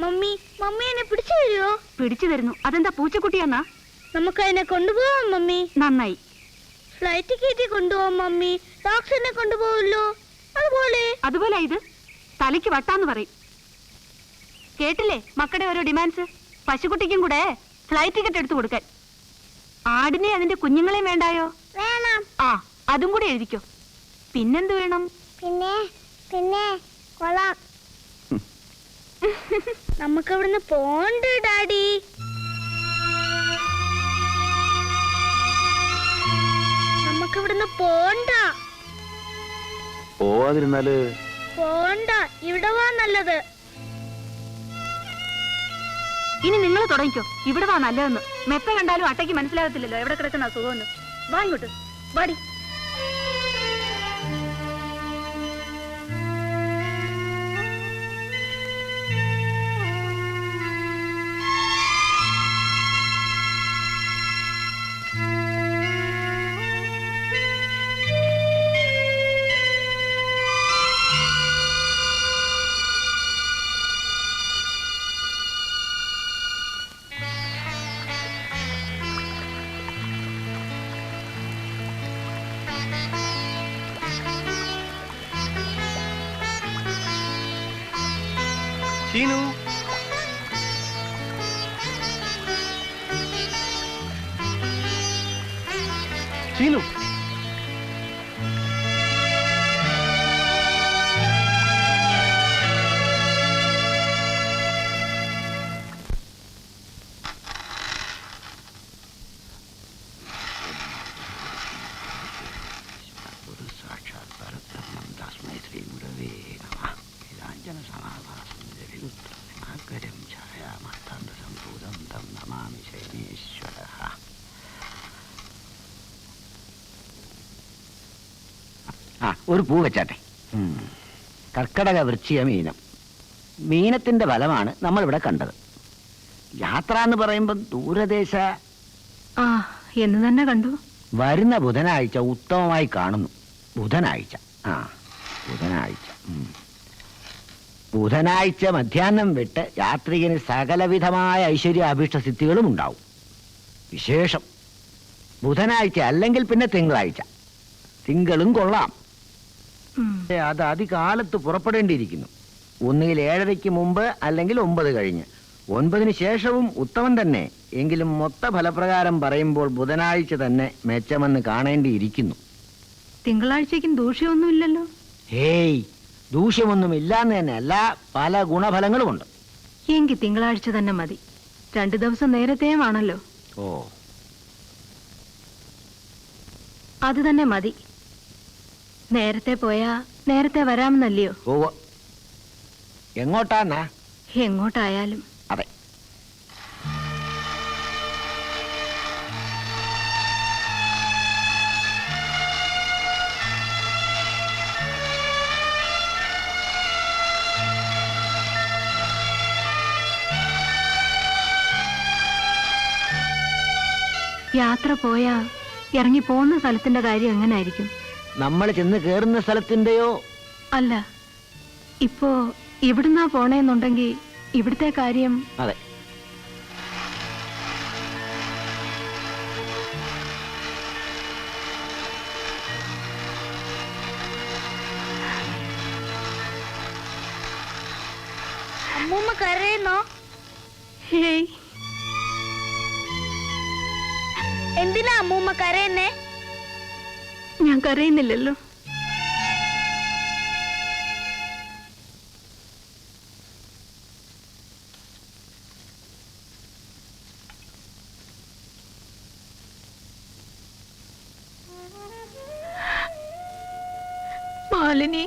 Mummy mummy എന്നെ പിടിച്ചു തരുമോ? പിടിച്ചു തരുന്നു. അതെന്താ പൂച്ചക്കുട്ടിയെന്നാ? നമുക്ക് അതിനെ കൊണ്ടുപോവാം മമ്മി. നന്നായി. ഫ്ലൈറ്റ് കയറ്റി കൊണ്ടുപോവാം മമ്മി. ഡോക്ടറിനെ കൊണ്ടുപോവല്ലോ. അതുപോലെ ഇത് തലയ്ക്ക് വട്ടാന്ന് പറയും. കേട്ടില്ലേ മക്കളുടെ ഓരോ ഡിമാൻഡ്സ്? പശുക്കുട്ടിക്കും കൂടെ ഫ്ലൈറ്റ് ടിക്കറ്റ് എടുത്തു കൊടുക്കാൻ. ആടിനെ അതിന്റെ കുഞ്ഞുങ്ങളെയും വേണ്ടായോ? വേണം. ആ, അതും കൂടെ എഴുതിക്കോ. പിന്നെന്ത് വേണം? പിന്നെ കൊള്ളാം. നമുക്ക് ഇവിടുന്ന് പോണ്ട ഡാഡി. നമുക്ക് ഇവിടുന്ന് പോണ്ട. പോവാതിരുന്നാല് പോണ്ട, ഇവിടെ വാ നല്ലത്. ഇനി നിങ്ങൾ തുടങ്ങിക്കോ. ഇവിടെ വാ നല്ലതെന്ന്. മെത്ത കണ്ടാലും അട്ടയ്ക്ക് മനസ്സിലാകത്തില്ലല്ലോ എവിടെ കിടക്കുന്ന അസുഖമെന്ന്. വാ ഇങ്ങോട്ട്, വാടി. ചീനു, ചീനു, ഒരു പൂ വെച്ചാട്ടെ. കർക്കടക വൃശ്ചിക മീനം. മീനത്തിന്റെ ഫലമാണ് നമ്മളിവിടെ കണ്ടത്. യാത്ര എന്ന് പറയുമ്പം ദൂരദേശ എന്ന് തന്നെ കണ്ടു. വരുന്ന ബുധനാഴ്ച ഉത്തമമായി കാണുന്നു. ബുധനാഴ്ച ബുധനാഴ്ച ബുധനാഴ്ച മധ്യാഹ്നം വിട്ട് യാത്രികന് സകലവിധമായ ഐശ്വര്യ അഭീഷ്ട സിദ്ധികളും ഉണ്ടാവും. വിശേഷം ബുധനാഴ്ച അല്ലെങ്കിൽ പിന്നെ തിങ്കളാഴ്ച. തിങ്കളും കൊള്ളാം. അത് അതികാലത്ത് പുറപ്പെടേണ്ടിയിരിക്കുന്നു. ഒന്നുകിൽ 7:30 മുമ്പ് അല്ലെങ്കിൽ 9 കഴിഞ്ഞ്. 9 ശേഷവും ഉത്തമം തന്നെ. എങ്കിലും മൊത്ത ഫലപ്രകാരം പറയുമ്പോൾ ബുധനാഴ്ച തന്നെ മെച്ചമെന്ന് കാണേണ്ടിയിരിക്കുന്നു. തിങ്കളാഴ്ചയ്ക്കും ദൂഷ്യമൊന്നുമില്ലല്ലോ? ഹേയ്, ദൂഷ്യമൊന്നുമില്ലാന്ന് തന്നെ അല്ല, പല ഗുണഫലങ്ങളുമുണ്ട്. എങ്കിൽ തിങ്കളാഴ്ച തന്നെ മതി. 2 ദിവസം നേരത്തെയുമാണല്ലോ. ഓ, അത് തന്നെ മതി. നേരത്തെ പോയാ നേരത്തെ വരാമെന്നല്ലയോ? ഓ, എങ്ങോട്ടാന്നാ? എങ്ങോട്ടായാലും. അതെ. യാത്ര പോയാ ഇറങ്ങി പോകുന്ന സ്ഥലത്തിന്റെ കാര്യം എങ്ങനായിരിക്കും? നമ്മൾ ചെന്ന് കേറുന്ന സ്ഥലത്തിന്റെയോ? അല്ല, ഇപ്പോ ഇവിടുന്നാ പോണേന്നുണ്ടെങ്കിൽ ഇവിടുത്തെ കാര്യം. അതെ. അമ്മൂമ്മ കരയുന്നോ? ഹേയ്, എന്തിനാ അമ്മൂമ്മ കരയുന്നേ? ഞാൻ കരയുന്നില്ലല്ലോ. മാലിനി,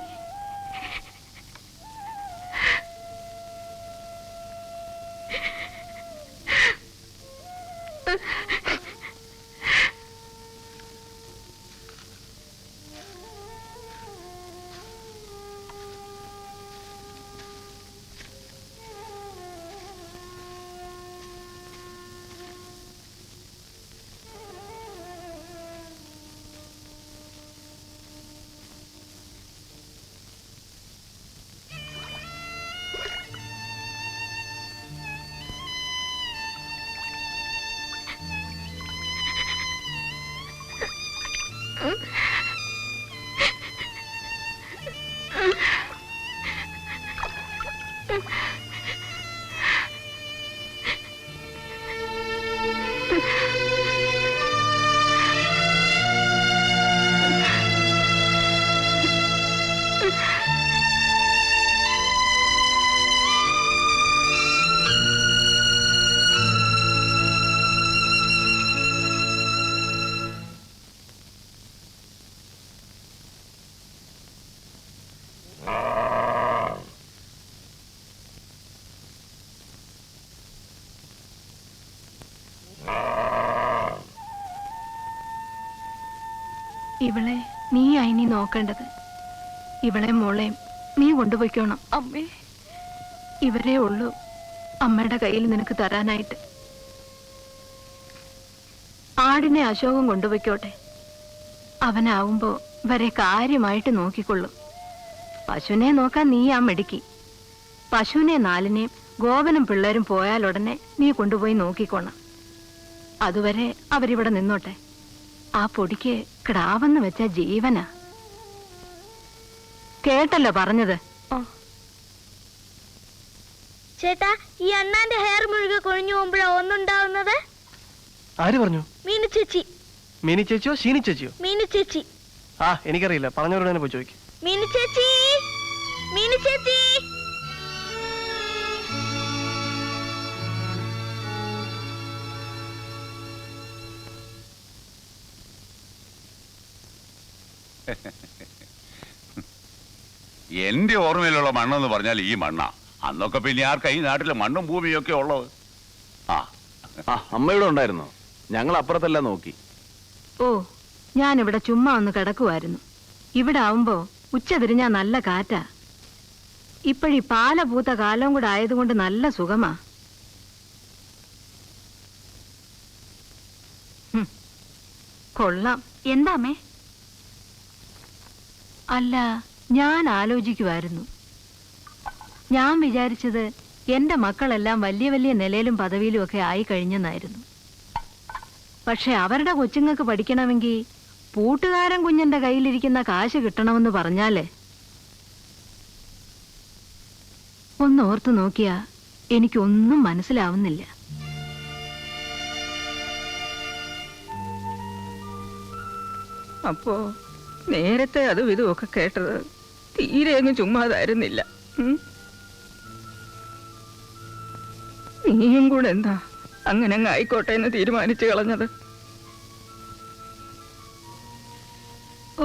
ഇവളെ നീയായി നീ നോക്കേണ്ടത്. ഇവളെ മോളെയും നീ കൊണ്ടുപോയിക്കോണം. അമ്മേ, ഇവരേ ഉള്ളൂ അമ്മയുടെ കയ്യിൽ നിനക്ക് തരാനായിട്ട്. ആടിനെ അശോകം കൊണ്ടുപോയിക്കോട്ടെ. അവനാവുമ്പോ വരെ കാര്യമായിട്ട് നോക്കിക്കൊള്ളും. പശുവിനെ നോക്കാൻ നീ ആ മെടുക്കി. പശുവിനെ 4-നെയും ഗോപനും പിള്ളേരും പോയാലുടനെ നീ കൊണ്ടുപോയി നോക്കിക്കോണം. അതുവരെ അവരിവിടെ നിന്നോട്ടെ. ആ പൊടിക്ക് കിടാവെന്ന് വെച്ച ജീവനാ. കേട്ടല്ലോ പറഞ്ഞത്. ചേട്ടാ, ഈ അണ്ണാന്റെ ഹെയർ മുഴുകെ കൊഴിഞ്ഞു പോകുമ്പോഴാ ഒന്നുണ്ടാവുന്നത്. ആര് പറഞ്ഞു? മീനു ചേച്ചി. മിനി ചേച്ചിയോ ഷീനി ചേച്ചിയോ? മീനു ചേച്ചി. ആ, എനിക്കറിയില്ല. പറഞ്ഞവരോട് തന്നെ പോയി ചോദിക്കും. മീനു ചേച്ചി, മീനു ചേച്ചി. എന്റെ ഓർമ്മയിലുള്ള മണ്ണെന്ന് പറഞ്ഞാൽ ഈ മണ്ണാ. അന്നൊക്കെ പിന്നെ ആർക്കാ ഈ നാട്ടിലെ മണ്ണും ഭൂമിയും ഒക്കെ ഉള്ളത്? അമ്മയുടെ ഉണ്ടായിരുന്നോ? ഞങ്ങൾ അപ്പുറത്തെല്ലാം നോക്കി. ഓ, ഞാനിവിടെ ചുമ്മാ ഒന്ന് കിടക്കുമായിരുന്നു. ഇവിടെ ആവുമ്പോ ഉച്ച തിരിഞ്ഞാ നല്ല കാറ്റാ. ഇപ്പഴീ പാല പൂത്ത കാലവും കൂടെ ആയതുകൊണ്ട് നല്ല സുഖമാ. കൊള്ളാം. എന്താമേ? അല്ല, ഞാൻ ആലോചിക്കുമായിരുന്നു. ഞാൻ വിചാരിച്ചത് എന്റെ മക്കളെല്ലാം വലിയ വലിയ നിലയിലും പദവിയിലും ഒക്കെ ആയി കഴിഞ്ഞെന്നായിരുന്നു. പക്ഷെ അവരുടെ കൊച്ചുങ്ങൾക്ക് പഠിക്കണമെങ്കിൽ പൂട്ടുകാരൻ കുഞ്ഞന്റെ കയ്യിലിരിക്കുന്ന കാശ് കിട്ടണമെന്ന് പറഞ്ഞാലേ, ഒന്നോർത്തു നോക്കിയാ എനിക്കൊന്നും മനസ്സിലാവുന്നില്ല. അപ്പോ നേരത്തെ അതും ഇതുമൊക്കെ കേട്ടത് തീരെ അങ്ങ് ചുമ്മാതായിരുന്നില്ല. നീയും കൂടെ എന്താ അങ്ങനെ അങ്ങ് ആയിക്കോട്ടെ എന്ന് തീരുമാനിച്ചു കളഞ്ഞത്?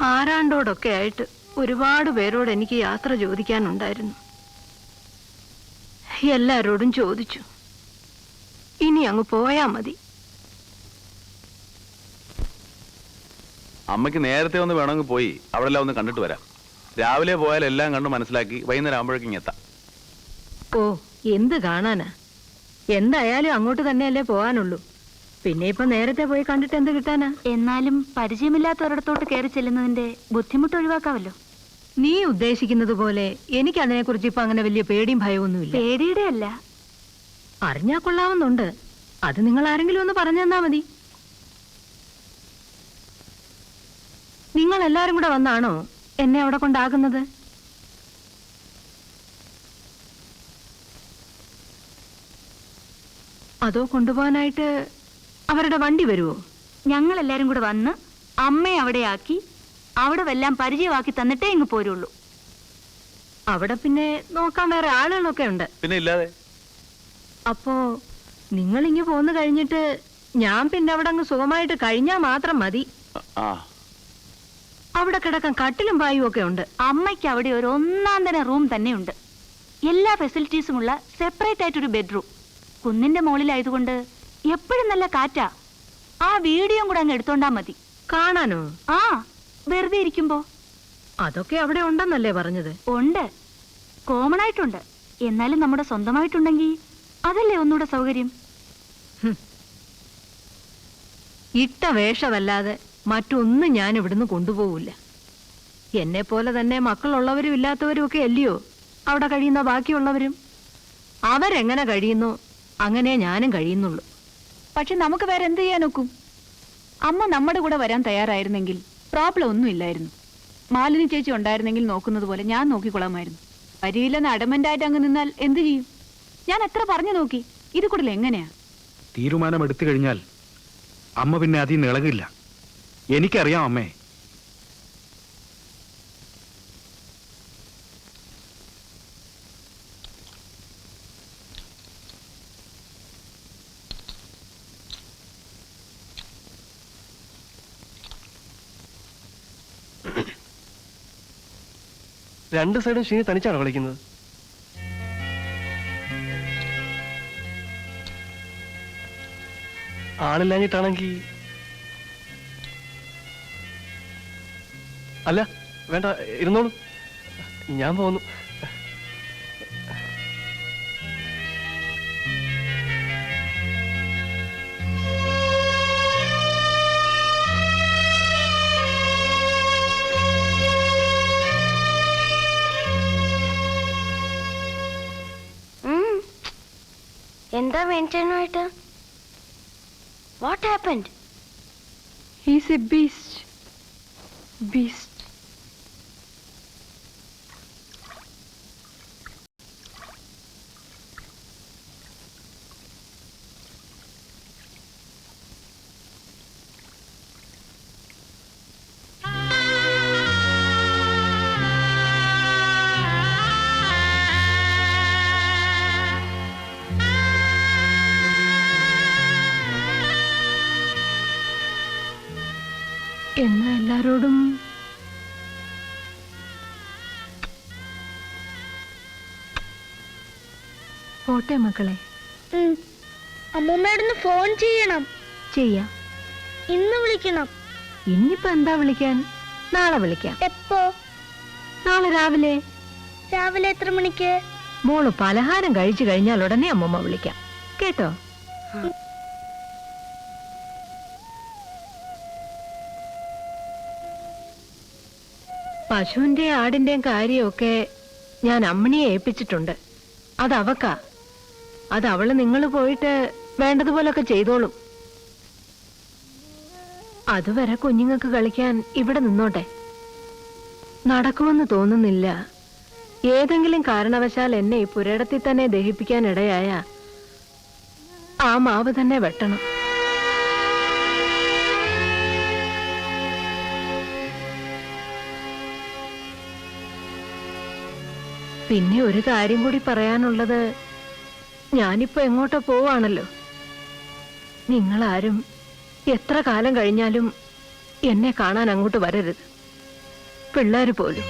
ആരാണ്ടോടൊക്കെ ആയിട്ട് ഒരുപാട് പേരോട് എനിക്ക് യാത്ര ചോദിക്കാനുണ്ടായിരുന്നു. എല്ലാരോടും ചോദിച്ചു. ഇനി അങ്ങ് പോയാ മതി. അമ്മയ്ക്ക് നേരത്തെ ഒന്ന് വേണമെങ്കിൽ പോയി അവിടെ എല്ലാം ഒന്ന് കണ്ടിട്ട് വരാം. രാവിലെ പോയാൽ എല്ലാം കണ്ട് മനസ്സിലാക്കി വൈകുന്നേരം ആകുമ്പോഴേക്കും ഇങ്ങ് എത്താം. ഓ, എന്ത് കാണാനാ? എന്തായാലും അങ്ങോട്ട് തന്നെയല്ലേ പോകാനുള്ളൂ. പിന്നെ ഇപ്പൊ നേരത്തെ പോയി കണ്ടിട്ട് എന്ത് കിട്ടാനാ? എന്നാലും പരിചയമില്ലാത്തവരിടത്തോട്ട് കയറി ചെല്ലുന്നതിന്റെ ബുദ്ധിമുട്ട് ഒഴിവാക്കാവല്ലോ. നീ ഉദ്ദേശിക്കുന്നത് പോലെ എനിക്ക് അതിനെക്കുറിച്ച് ഇപ്പൊ അങ്ങനെ വലിയ പേടിയും ഭയമൊന്നുമില്ല. പേടിയുടെ അല്ല, അറിഞ്ഞാ കൊള്ളാവുന്നുണ്ട്. അത് നിങ്ങൾ ആരെങ്കിലും ഒന്ന് പറഞ്ഞു തന്നാ മതി. നിങ്ങൾ എല്ലാരും കൂടെ വന്നാണോ എന്നെ അവിടെ കൊണ്ടാക്കുന്നത്? അതോ കൊണ്ടുപോകാനായിട്ട് അവരുടെ വണ്ടി വരുമോ? ഞങ്ങൾ എല്ലാരും കൂടെ വന്ന് അമ്മയെ അവിടെ ആക്കി അവിടെ വല്ലാം പരിചയമാക്കി തന്നിട്ടേ ഇങ്ങ് പോരുള്ളൂ. അവിടെ പിന്നെ നോക്കാൻ വേറെ ആളുകളൊക്കെ ഉണ്ട്. പിന്നെ ഇല്ലാതെ. അപ്പോ നിങ്ങൾ ഇങ്ങ് പോന്നു കഴിഞ്ഞിട്ട് ഞാൻ പിന്നെ അവിടെ അങ്ങ് സുഖമായിട്ട് കഴിഞ്ഞാൽ മാത്രം മതി. അവിടെ കിടക്കാൻ കട്ടിലും പായും ഒക്കെ ഉണ്ട്. അമ്മയ്ക്ക് അവിടെ ഒരു 1-ാം റൂം തന്നെയുണ്ട്. എല്ലാ ഫെസിലിറ്റീസും ഉള്ള സെപ്പറേറ്റ് ആയിട്ടൊരു ബെഡ്റൂം. കുന്നിന്റെ മുകളിലായതുകൊണ്ട് എപ്പോഴും നല്ല കാറ്റാ. ആ വീഡിയോ കൂടെ അങ്ങ് എടുത്തോണ്ടാ മതി. കാണാനോ? ആ, വെറുതെ ഇരിക്കുമ്പോ. അതൊക്കെ അവിടെ ഉണ്ടെന്നല്ലേ പറഞ്ഞത്? ഉണ്ട്, കോമൺ ആയിട്ടുണ്ട്. എന്നാലും നമ്മുടെ സ്വന്തമായിട്ടുണ്ടെങ്കിൽ അതല്ലേ ഒന്നുകൂടെ സൗകര്യം. ഇട്ട വേഷമല്ലാതെ മറ്റൊന്നും ഞാൻ ഇവിടുന്ന് കൊണ്ടുപോകില്ല. എന്നെ പോലെ തന്നെ മക്കളുള്ളവരും ഇല്ലാത്തവരും ഒക്കെ അല്ലയോ അവിടെ കഴിയുന്ന ബാക്കിയുള്ളവരും. അവരെങ്ങനെ കഴിയുന്നു അങ്ങനെ ഞാനും കഴിയുന്നുള്ളൂ. പക്ഷെ നമുക്ക് വേറെ എന്ത് ചെയ്യാനൊക്കും? അമ്മ നമ്മുടെ കൂടെ വരാൻ തയ്യാറായിരുന്നെങ്കിൽ പ്രോബ്ലം ഒന്നും ഇല്ലായിരുന്നു. മാലിനി ചേച്ചി ഉണ്ടായിരുന്നെങ്കിൽ നോക്കുന്നത് പോലെ ഞാൻ നോക്കിക്കൊള്ളാമായിരുന്നു. വരിയില്ലെന്ന് അഡമന്റായിട്ട് അങ്ങ് നിന്നാൽ എന്ത് ചെയ്യും? ഞാൻ എത്ര പറഞ്ഞു നോക്കി. ഇത് കൂടുതൽ എങ്ങനെയാ? തീരുമാനം എടുത്തു കഴിഞ്ഞാൽ അമ്മ പിന്നെ അതിൽ നിന്ന് ഇളകില്ല. എനിക്കറിയാം അമ്മേ. രണ്ട് സൈഡും ഷീനി തനിച്ചാണോ കളിക്കുന്നത്? ആളില്ലാഞ്ഞിട്ടാണെങ്കി അല്ല, വേണ്ട, ഇരുന്നോളൂ, ഞാൻ പോന്നു. എന്താ വേണ്ടനായിട്ട്? What happened? He's a beast. Beast. എന്നാ എല്ലാരോടും പോട്ടെ മക്കളെ. അമ്മൂമ്മയോടൊന്ന് ഫോൺ ചെയ്യണം. ചെയ്യാം. ഇന്ന് വിളിക്കണം. ഇന്നിപ്പോ എന്താ വിളിക്കാൻ? നാളെ വിളിക്കാം. എപ്പോ? നാളെ രാവിലെ. രാവിലെ എത്ര മണിക്ക്? മോള് പലഹാരം കഴിച്ചു കഴിഞ്ഞാൽ ഉടനെ അമ്മമ്മ വിളിക്കാം, കേട്ടോ? പശുവിന്റെ ആടിന്റെയും കാര്യമൊക്കെ ഞാൻ അമ്മിണിയെ ഏൽപ്പിച്ചിട്ടുണ്ട്. അതവക്കാ. അതവള് നിങ്ങൾ പോയിട്ട് വേണ്ടതുപോലൊക്കെ ചെയ്തോളും. അതുവരെ കുഞ്ഞുങ്ങൾക്ക് കളിക്കാൻ ഇവിടെ നിന്നോട്ടെ. നടക്കുമെന്ന് തോന്നുന്നില്ല. ഏതെങ്കിലും കാരണവശാൽ എന്നെ ഈ പുരയിടത്തിൽ തന്നെ ദഹിപ്പിക്കാൻ ഇടയായ ആ മാവ് തന്നെ വെട്ടണം. പിന്നെ ഒരു കാര്യം കൂടി പറയാനുള്ളത്, ഞാനിപ്പോ എങ്ങോട്ടോ പോവാണല്ലോ. നിങ്ങളാരും എത്ര കാലം കഴിഞ്ഞാലും എന്നെ കാണാൻ അങ്ങോട്ട് വരരുത്, പിള്ളേര് പോലും.